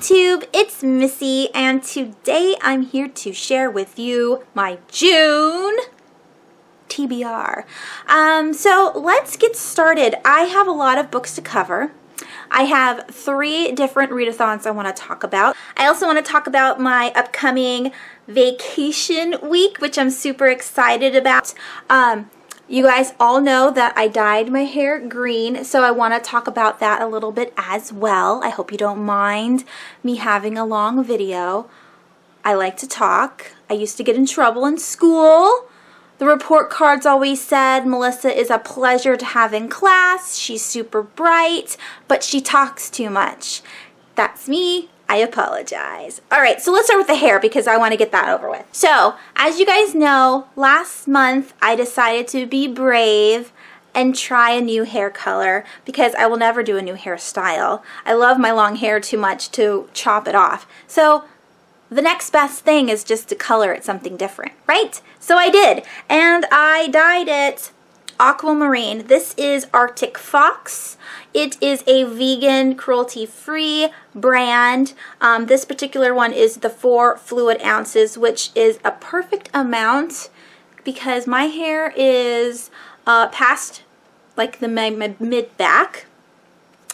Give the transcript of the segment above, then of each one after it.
YouTube, it's Missy, and today I'm here to share with you my June TBR. So let's get started. I have a lot of books to cover. I have 3 different readathons I want to talk about. I also want to talk about my upcoming vacation week, which I'm super excited about. You guys all know that I dyed my hair green, so I want to talk about that a little bit as well. I hope you don't mind me having a long video. I like to talk. I used to get in trouble in school. The report cards always said, Melissa is a pleasure to have in class. She's super bright, but she talks too much. That's me. I apologize. Alright, so let's start with the hair because I want to get that over with. So, as you guys know, last month I decided to be brave and try a new hair color because I will never do a new hairstyle. I love my long hair too much to chop it off. So, the next best thing is just to color it something different, right? So I did, and I dyed it aquamarine. This is Arctic Fox. It is a vegan, cruelty-free brand. This particular one is the 4 fluid ounces, which is a perfect amount because my hair is past like the mid-back.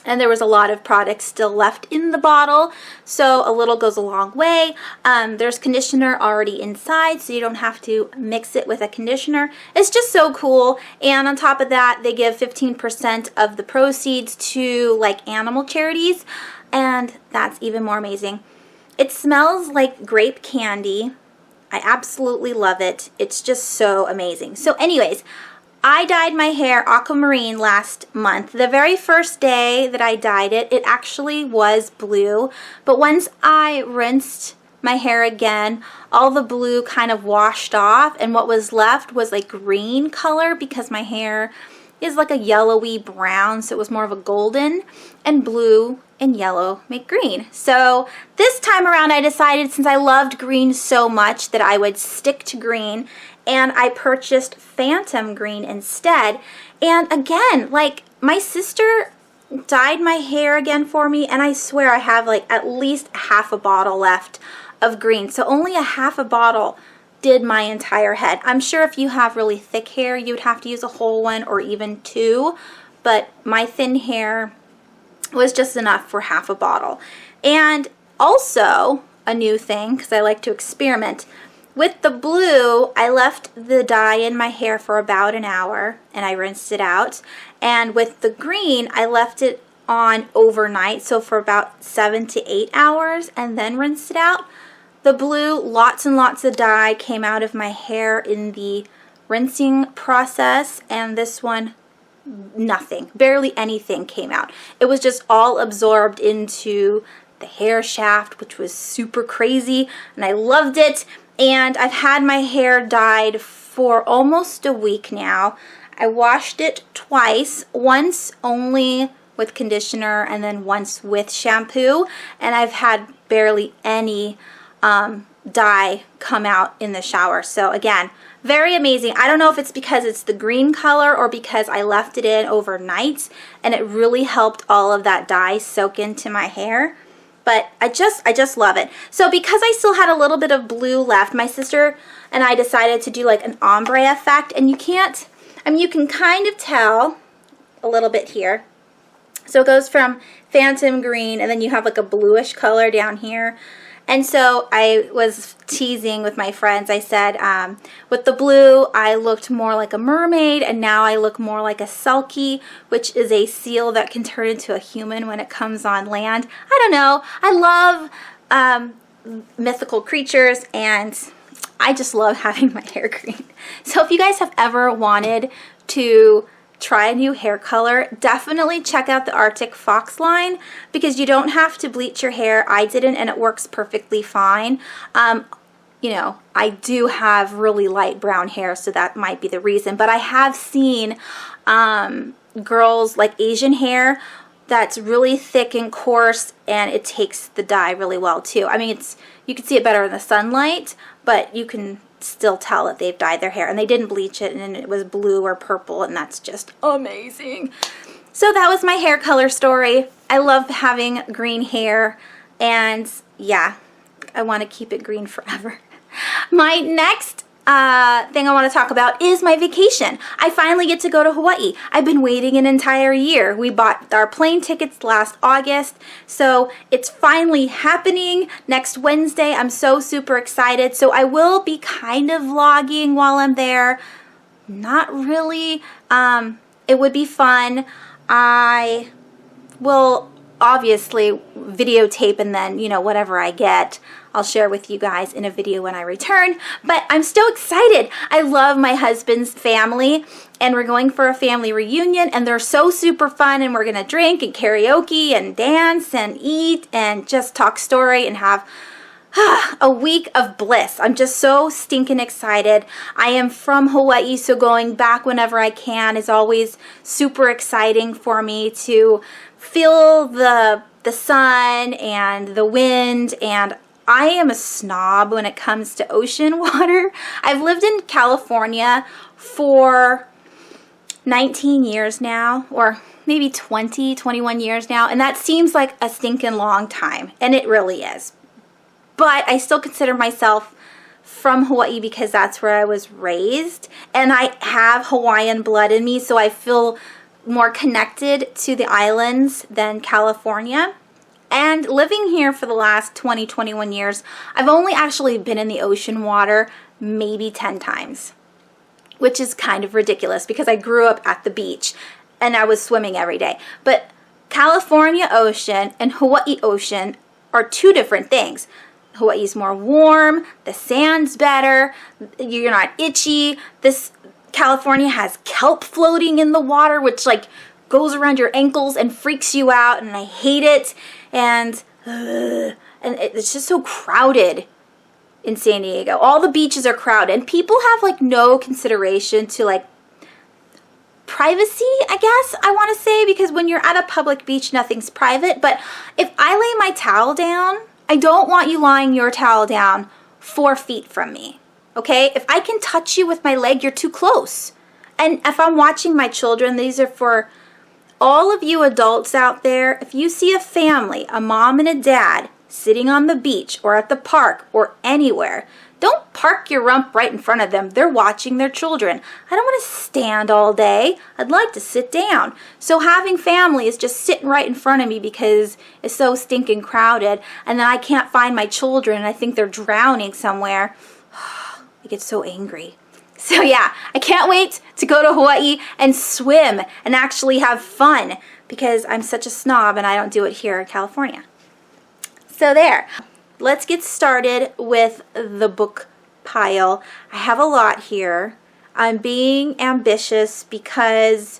And there was a lot of product still left in the bottle, so a little goes a long way. There's conditioner already inside, so you don't have to mix it with a conditioner. It's just so cool, and on top of that, they give 15% of the proceeds to like animal charities, and that's even more amazing. It smells like grape candy. I absolutely love it. It's just so amazing. So anyways, I dyed my hair aquamarine last month. The very first day that I dyed it, it actually was blue. But once I rinsed my hair again, all the blue kind of washed off, and what was left was like green color because my hair is like a yellowy brown, so it was more of a golden, and blue and yellow make green. So this time around I decided, since I loved green so much, that I would stick to green, and I purchased Phantom Green instead. And again, like, my sister dyed my hair again for me, and I swear I have like at least half a bottle left of green. So only a half a bottle did my entire head. I'm sure if you have really thick hair, you would have to use a whole one or even 2, but my thin hair was just enough for half a bottle. And also, a new thing, because I like to experiment, with the blue, I left the dye in my hair for about an hour and I rinsed it out. And with the green, I left it on overnight, so for about 7 to 8 hours, and then rinsed it out. The blue, lots and lots of dye came out of my hair in the rinsing process, and this one, nothing. Barely anything came out. It was just all absorbed into the hair shaft, which was super crazy, and I loved it. And I've had my hair dyed for almost a week now. I washed it twice, once only with conditioner and then once with shampoo, and I've had barely any dye come out in the shower. So again, very amazing. I don't know if it's because it's the green color or because I left it in overnight and it really helped all of that dye soak into my hair. But I just love it. So because I still had a little bit of blue left, my sister and I decided to do like an ombre effect. And you can't, I mean, you can kind of tell a little bit here. So it goes from phantom green and then you have like a bluish color down here. And so I was teasing with my friends. I said, with the blue, I looked more like a mermaid, and now I look more like a selkie, which is a seal that can turn into a human when it comes on land. I don't know. I love mythical creatures, and I just love having my hair green. So if you guys have ever wanted to try a new hair color, definitely check out the Arctic Fox line because you don't have to bleach your hair. I didn't, and it works perfectly fine. You know, I do have really light brown hair, so that might be the reason, but I have seen girls like Asian hair that's really thick and coarse, and it takes the dye really well too. I mean, you can see it better in the sunlight, but you can still tell that they've dyed their hair, and they didn't bleach it, and it was blue or purple, and that's just amazing. So that was my hair color story. I love having green hair. And yeah, I want to keep it green forever. My next thing I want to talk about is my vacation. I finally get to go to Hawaii. I've been waiting an entire year. We bought our plane tickets last August, so it's finally happening next Wednesday. I'm so super excited. So I will be kind of vlogging while I'm there. Not really. It would be fun. I will obviously videotape, and then, you know, whatever I get, I'll share with you guys in a video when I return. But I'm so excited. I love my husband's family, and we're going for a family reunion, and they're so super fun, and we're gonna drink and karaoke and dance and eat and just talk story and have a week of bliss. I'm just so stinking excited. I am from Hawaii, so going back whenever I can is always super exciting for me to feel the sun and the wind. And I am a snob when it comes to ocean water. I've lived in California for 19 years now, or maybe 20, 21 years now, and that seems like a stinking long time, and it really is. But I still consider myself from Hawaii because that's where I was raised, and I have Hawaiian blood in me, so I feel more connected to the islands than California. And living here for the last 20, 21 years, I've only actually been in the ocean water maybe 10 times, which is kind of ridiculous because I grew up at the beach and I was swimming every day. But California ocean and Hawaii ocean are two different things. Hawaii's more warm, the sand's better, you're not itchy. This California has kelp floating in the water, which like goes around your ankles and freaks you out, and I hate it. And it's just so crowded in San Diego. All the beaches are crowded, and people have like no consideration to like privacy, I guess I want to say, because when you're at a public beach, nothing's private. But if I lay my towel down, I don't want you lying your towel down 4 feet from me, okay? If I can touch you with my leg, you're too close. And if I'm watching my children, these are for all of you adults out there. If you see a family, a mom and a dad, sitting on the beach or at the park or anywhere, don't park your rump right in front of them. They're watching their children. I don't want to stand all day. I'd like to sit down. So having family is just sitting right in front of me because it's so stinking crowded, and then I can't find my children and I think they're drowning somewhere. I get so angry. So yeah, I can't wait to go to Hawaii and swim and actually have fun because I'm such a snob and I don't do it here in California. So there. Let's get started with the book pile. I have a lot here. I'm being ambitious because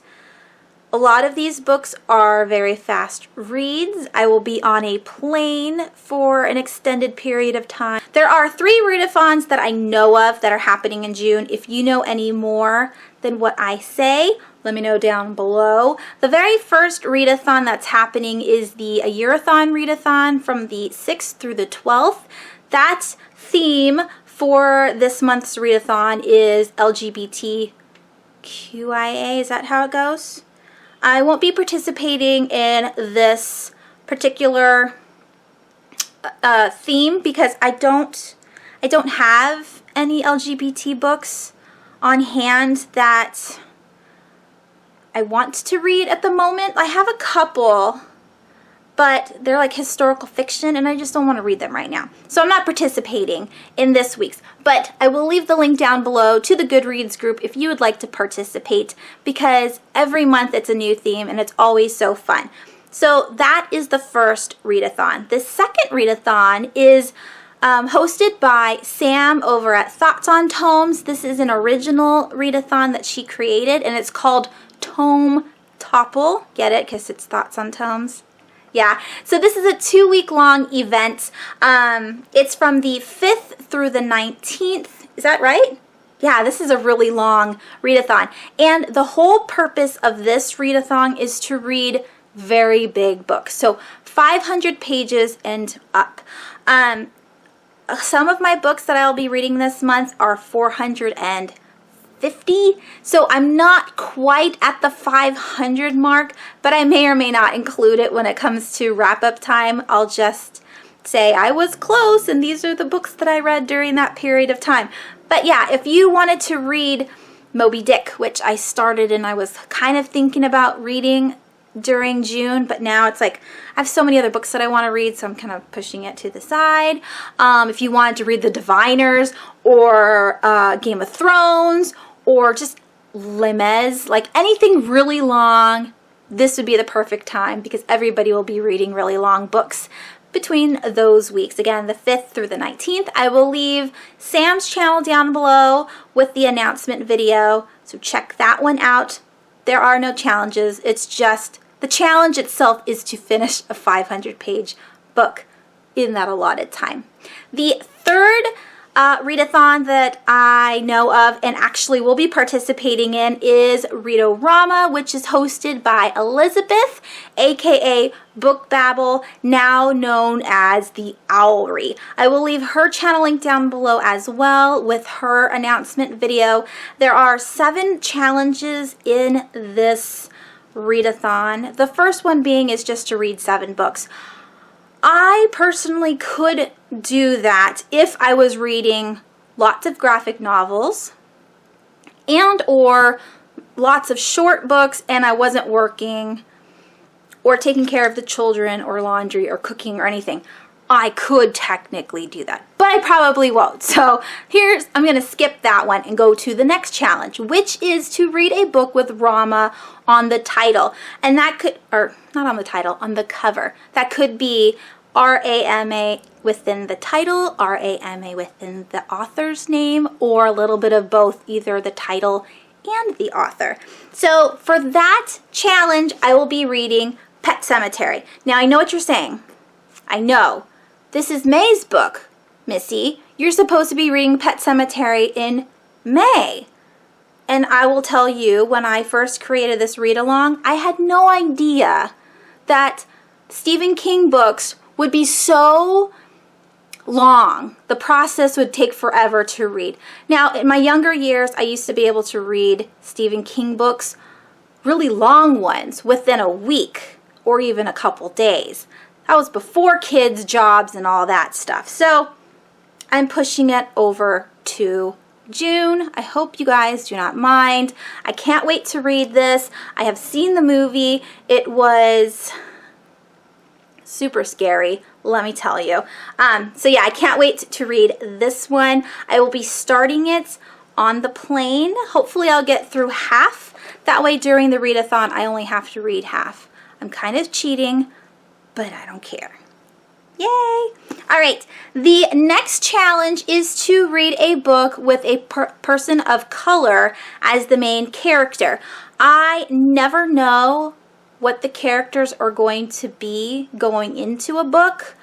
a lot of these books are very fast reads. I will be on a plane for an extended period of time. There are 3 readathons that I know of that are happening in June. If you know any more than what I say, let me know down below. The very first readathon that's happening is the A Year-a-thon readathon from the 6th through the 12th. That theme for this month's readathon is LGBTQIA. Is that how it goes? I won't be participating in this particular theme because I don't have any LGBT books on hand that I want to read at the moment. I have a couple, but they're like historical fiction and I just don't want to read them right now. So I'm not participating in this week's, but I will leave the link down below to the Goodreads group if you would like to participate, because every month it's a new theme and it's always so fun. So that is the first readathon. The second readathon is hosted by Sam over at Thoughts on Tomes. This is an original readathon that she created, and it's called Tome Topple. Get it? Because it's Thoughts on Tomes. Yeah, so this is a 2-week-long event. It's from the 5th through the 19th. Is that right? Yeah, this is a really long readathon. And the whole purpose of this readathon is to read very big books. So 500 pages and up. Some of my books that I'll be reading this month are 450. So I'm not quite at the 500 mark, but I may or may not include it when it comes to wrap-up time. I'll just say I was close and these are the books that I read during that period of time. But yeah, if you wanted to read Moby Dick, which I started and I was kind of thinking about reading during June, but now it's like I have so many other books that I want to read, so I'm kind of pushing it to the side. If you wanted to read The Diviners or Game of Thrones or just Les Mis, like anything really long, this would be the perfect time because everybody will be reading really long books between those weeks. Again, the 5th through the 19th. I will leave Sam's channel down below with the announcement video, so check that one out. There are no challenges. It's just the challenge itself is to finish a 500-page book in that allotted time. The third readathon that I know of and actually will be participating in is Read-O-Rama, which is hosted by Elizabeth, aka Book Babble, now known as the Owlry. I will leave her channel link down below as well with her announcement video. There are 7 challenges in this readathon. The first one being is just to read 7 books. I personally could do that if I was reading lots of graphic novels and or lots of short books and I wasn't working or taking care of the children or laundry or cooking or anything. I could technically do that, but I probably won't. So I'm going to skip that one and go to the next challenge, which is to read a book with Rama on the title. And that could, or not on the title, on the cover. That could be R-A-M-A within the title, R-A-M-A within the author's name, or a little bit of both, either the title and the author. So for that challenge, I will be reading Pet Sematary. Now I know what you're saying. I know. This is May's book, Missy. You're supposed to be reading Pet Sematary in May. And I will tell you, when I first created this read-along, I had no idea that Stephen King books would be so long. The process would take forever to read. Now, in my younger years, I used to be able to read Stephen King books, really long ones, within a week or even a couple days. That was before kids, jobs, and all that stuff. So I'm pushing it over to June. I hope you guys do not mind. I can't wait to read this. I have seen the movie. It was super scary, let me tell you. So yeah, I can't wait to read this one. I will be starting it on the plane. Hopefully I'll get through half. That way during the readathon, I only have to read half. I'm kind of cheating, but I don't care. Yay! All right, the next challenge is to read a book with a person of color as the main character. I never know what the characters are going to be going into a book.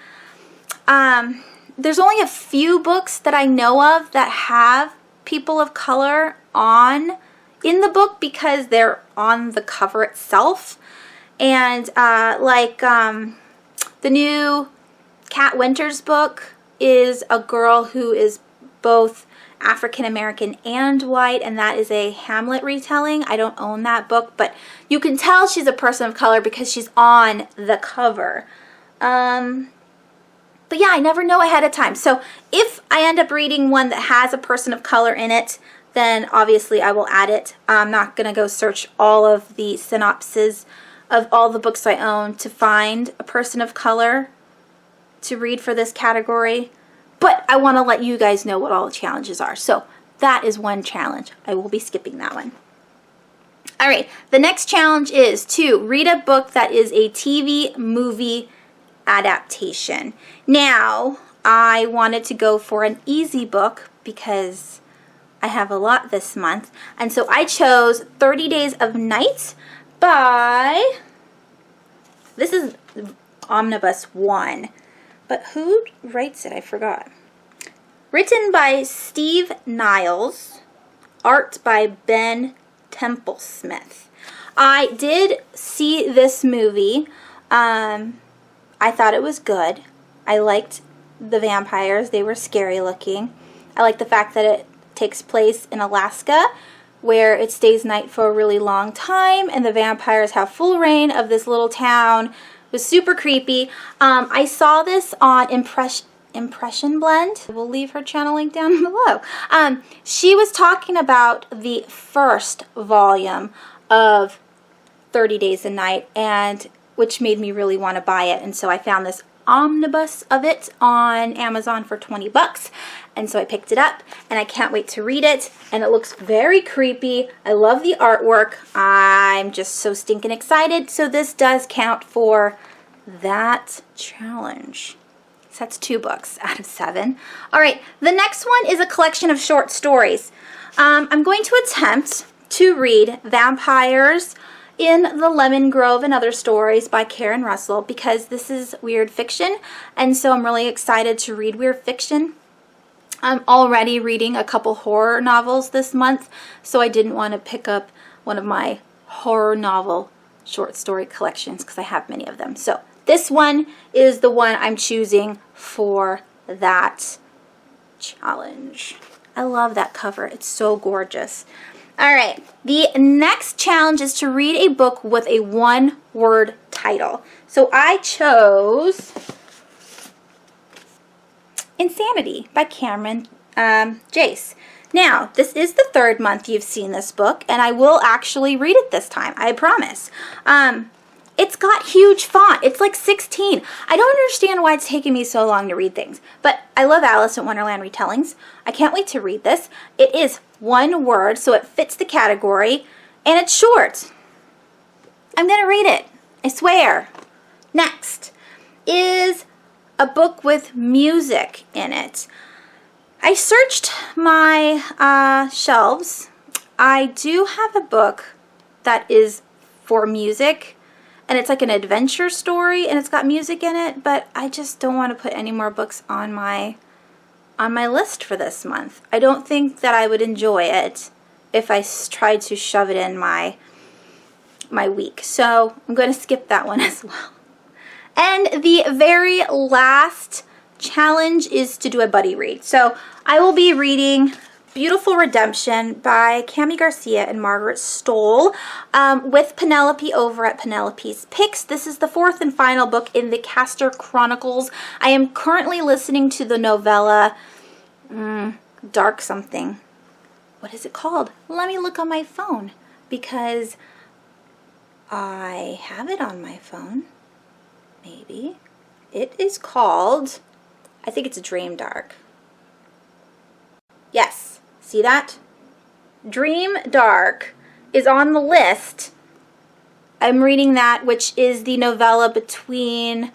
There's only a few books that I know of that have people of color in the book because they're on the cover itself. And the new Kat Winters book is a girl who is both African American and white, and that is a Hamlet retelling. I don't own that book, but you can tell she's a person of color because she's on the cover. But yeah, I never know ahead of time. So if I end up reading one that has a person of color in it, then obviously I will add it. I'm not going to go search all of the synopses of all the books I own to find a person of color to read for this category. But I want to let you guys know what all the challenges are. So that is one challenge. I will be skipping that one. All right, the next challenge is to read a book that is a TV movie adaptation. Now, I wanted to go for an easy book because I have a lot this month. And so I chose 30 Days of Night by, this is Omnibus 1. But who writes it? I forgot. Written by Steve Niles. Art by Ben Templesmith. I did see this movie. I thought it was good. I liked the vampires. They were scary looking. I like the fact that it takes place in Alaska, where it stays night for a really long time, and the vampires have full reign of this little town It was super creepy. I saw this on Impression Blend. We'll leave her channel link down below. She was talking about the first volume of 30 Days a Night, and which made me really want to buy it. And so I found this omnibus of it on Amazon for 20 bucks. And so I picked it up, and I can't wait to read it. And it looks very creepy. I love the artwork. I'm just so stinking excited. So this does count for that challenge. So that's 2 books out of 7. All right, the next one is a collection of short stories. I'm going to attempt to read Vampires in the Lemon Grove and Other Stories by Karen Russell, because this is weird fiction, and so I'm really excited to read weird fiction. I'm already reading a couple horror novels this month, so I didn't want to pick up one of my horror novel short story collections because I have many of them. So this one is the one I'm choosing for that challenge. I love that cover. It's so gorgeous. All right, the next challenge is to read a book with a one-word title. So I chose Insanity by Cameron Jace. Now, this is the 3rd month you've seen this book, and I will actually read it this time, I promise. It's got huge font. It's like 16. I don't understand why it's taking me so long to read things, but I love Alice in Wonderland retellings. I can't wait to read this. It is one word, so it fits the category, and it's short. I'm going to read it. I swear. Next is a book with music in it. I searched my shelves. I do have a book that is for music, and it's like an adventure story, and it's got music in it, but I just don't want to put any more books on my list for this month. I don't think that I would enjoy it if I tried to shove it in my week. So I'm going to skip that one as well. And the very last challenge is to do a buddy read. So I will be reading Beautiful Redemption by Cami Garcia and Margaret Stoll with Penelope over at Penelope's Picks. This is the 4th and final book in the Castor Chronicles. I am currently listening to the novella Dark something. What is it called? Let me look on my phone because I have it on my phone. Maybe. It is called, I think it's Dream Dark. Yes. See that? Dream Dark is on the list. I'm reading that, which is the novella between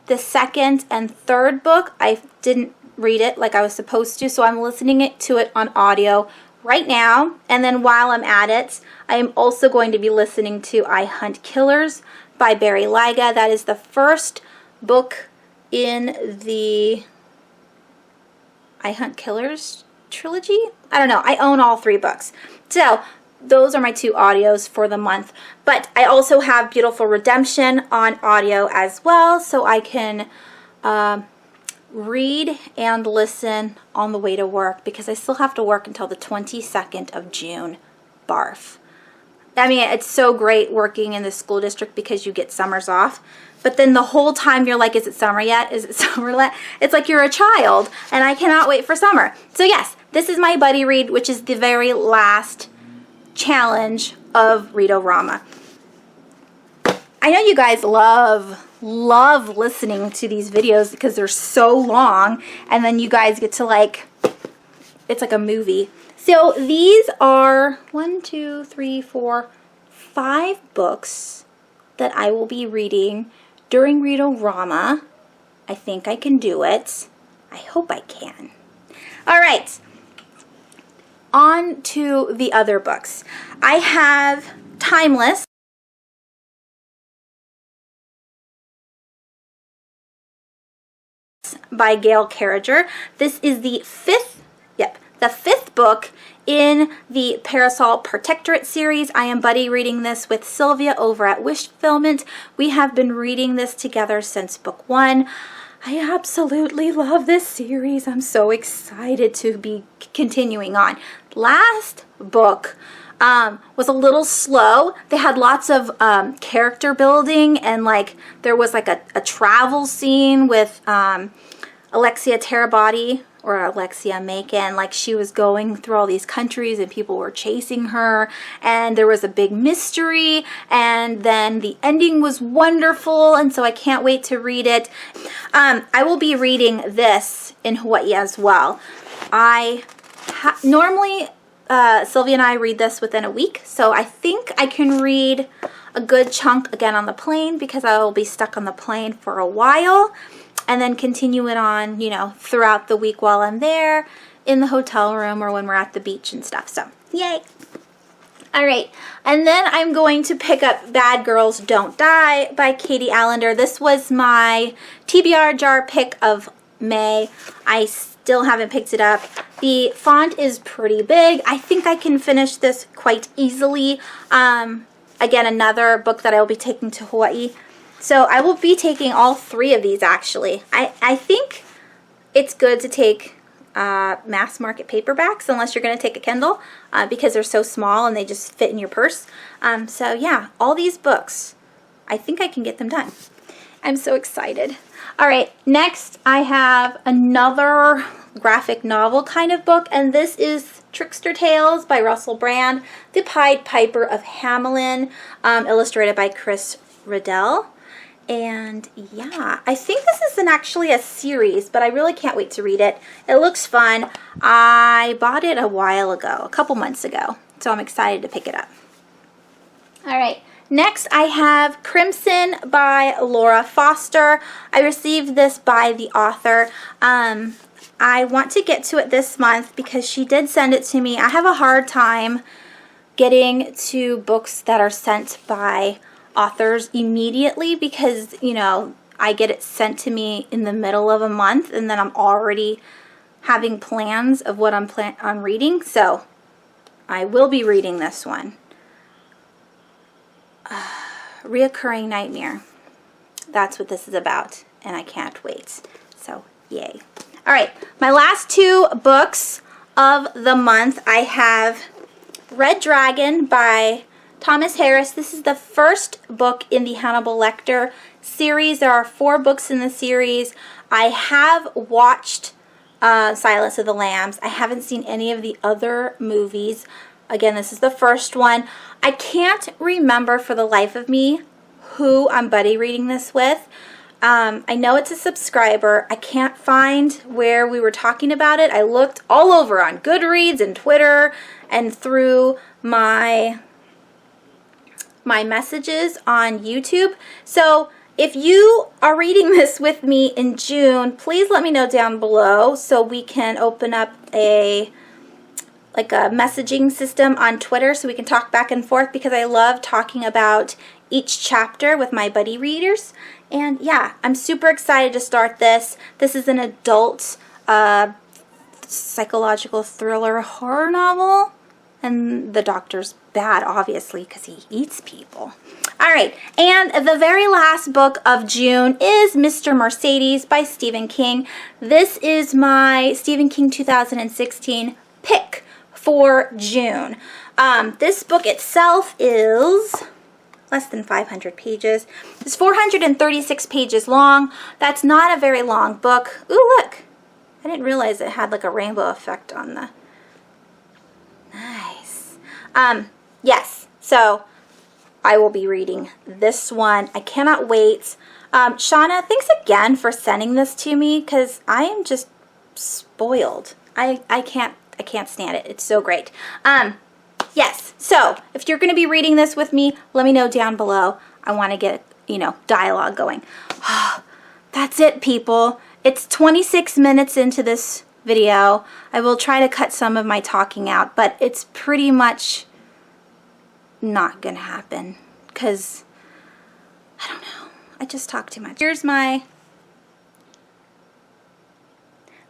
the 2nd and 3rd book. I didn't read it like I was supposed to, so I'm listening to it on audio right now. And then while I'm at it, I am also going to be listening to I Hunt Killers by Barry Lyga. That is the first book in the I Hunt Killers trilogy. I don't know. I own all 3 books. So those are my 2 audios for the month. But I also have Beautiful Redemption on audio as well, so I can read and listen on the way to work because I still have to work until the 22nd of June. Barf. I mean, it's so great working in the school district because you get summers off. But then the whole time you're like, is it summer yet? Is it summer yet? It's like you're a child, and I cannot wait for summer. So yes, this is my buddy read, which is the very last challenge of Read-O-Rama. I know you guys love listening to these videos because they're so long, and then you guys get to like, it's like a movie. So these are 1, 2, 3, 4, 5 books that I will be reading during Read-O-Rama. I think I can do it. I hope I can. All right. On to the other books. I have Timeless by Gail Carriger. This is the 5th book in the Parasol Protectorate series. I am buddy reading this with Sylvia over at Wish Fulfillment. We have been reading this together since book 1. I absolutely love this series. I'm so excited to be continuing on. Last book was a little slow. They had lots of character building, and like there was like a travel scene with Alexia Terabody, or Alexia Macon, like she was going through all these countries and people were chasing her, and there was a big mystery, and then the ending was wonderful, and so I can't wait to read it. I will be reading this in Hawaii as well. Normally Sylvia and I read this within a week, so I think I can read a good chunk again on the plane, because I will be stuck on the plane for a while, and then continue it on, you know, throughout the week while I'm there in the hotel room or when we're at the beach and stuff. So, yay. All right, and then I'm going to pick up Bad Girls Don't Die by Katie Allender. This was my TBR jar pick of May. I still haven't picked it up. The font is pretty big. I think I can finish this quite easily. Again, another book that I will be taking to Hawaii. So I will be taking all 3 of these actually. I think it's good to take mass market paperbacks unless you're going to take a Kindle because they're so small and they just fit in your purse. So yeah, all these books, I think I can get them done. I'm so excited. All right, next I have another graphic novel kind of book, and this is Trickster Tales by Russell Brand, The Pied Piper of Hamelin, illustrated by Chris Riddell. And yeah, I think this is actually a series, but I really can't wait to read it. It looks fun. I bought it a while ago, a couple months ago, so I'm excited to pick it up. All right, next I have Crimson by Laura Foster. I received this by the author. I want to get to it this month because she did send it to me. I have a hard time getting to books that are sent by authors immediately because, you know, I get it sent to me in the middle of a month and then I'm already having plans of what I'm on reading. So I will be reading this one. Reoccurring Nightmare. That's what this is about, and I can't wait. So yay. All right, my last 2 books of the month, I have Red Dragon by Thomas Harris. This is the first book in the Hannibal Lecter series. There are 4 books in the series. I have watched Silence of the Lambs. I haven't seen any of the other movies. Again, this is the first one. I can't remember for the life of me who I'm buddy reading this with. I know it's a subscriber. I can't find where we were talking about it. I looked all over on Goodreads and Twitter and through my messages on YouTube. So if you are reading this with me in June, please let me know down below so we can open up a messaging system on Twitter so we can talk back and forth, because I love talking about each chapter with my buddy readers. And yeah, I'm super excited to start this. This is an adult psychological thriller horror novel. And the doctor's bad, obviously, because he eats people. All right, and the very last book of June is Mr. Mercedes by Stephen King. This is my Stephen King 2016 pick for June. This book itself is less than 500 pages. It's 436 pages long. That's not a very long book. Ooh, look. I didn't realize it had like a rainbow effect on the... Nice. Yes, so I will be reading this one. I cannot wait. Shauna, thanks again for sending this to me, because I am just spoiled. I can't stand it. It's so great. Yes, so if you're going to be reading this with me, let me know down below. I want to get, you know, dialogue going. That's it, people. It's 26 minutes into this video. I will try to cut some of my talking out, but it's pretty much not going to happen because, I don't know, I just talk too much. Here's my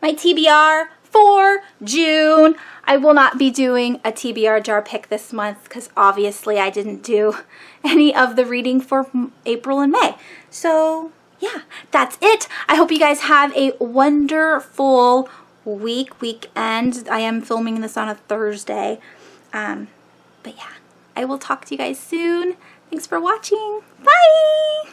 TBR for June. I will not be doing a TBR jar pick this month because obviously I didn't do any of the reading for April and May. So yeah, that's it. I hope you guys have a wonderful weekend. I am filming this on a Thursday. But yeah, I will talk to you guys soon. Thanks for watching. Bye!